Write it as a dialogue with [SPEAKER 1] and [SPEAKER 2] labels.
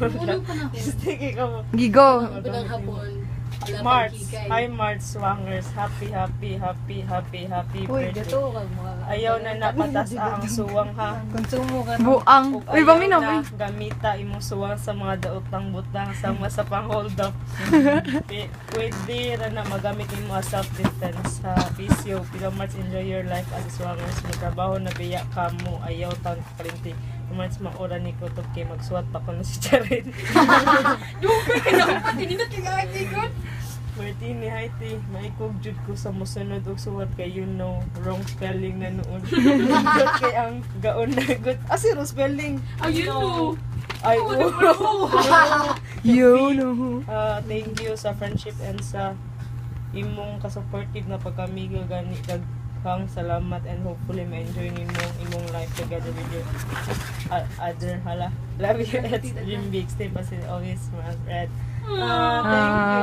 [SPEAKER 1] Ulo pa na ako.
[SPEAKER 2] Stick ikaw.
[SPEAKER 3] Gigo.
[SPEAKER 1] Bilang hapon. wala
[SPEAKER 2] March.
[SPEAKER 1] pang higay.
[SPEAKER 2] Hi March Swangers. Happy
[SPEAKER 4] Uy,
[SPEAKER 2] birthday.
[SPEAKER 4] gato ka mga.
[SPEAKER 2] Ayaw na napatas ang suwang ha.
[SPEAKER 4] Konsumo ka na.
[SPEAKER 3] Buang.
[SPEAKER 2] Ug
[SPEAKER 3] Uy,
[SPEAKER 2] ayaw
[SPEAKER 3] paminaw.
[SPEAKER 2] na
[SPEAKER 3] Uy.
[SPEAKER 2] gamita imong suwang sa mga daotang butang sama sa pang hold up. Pwede ra na magamit imo as self defense sa bisyo. Pero March, enjoy your life as swangers. Magtrabaho na biya ka mo. Ayaw tang kalinti. March, maura ni ko to kay magsuwat pa ko na si Charin.
[SPEAKER 1] Dugay ka na ako pati nindot yung ikot.
[SPEAKER 2] Pwede ni Haiti, maikog jud ko sa musunod og suwat kay you know, wrong spelling na noon. Good kay ang gaon na good. Zero spelling.
[SPEAKER 1] Ayun no.
[SPEAKER 2] Ay,
[SPEAKER 3] You know.
[SPEAKER 2] thank you sa friendship and sa imong ka-supportive na pagkamigo gani daghang salamat and hopefully ma-enjoy nimo imong life together with your other hala. Love you at dream big. Stay positive always, my friend. Thank you.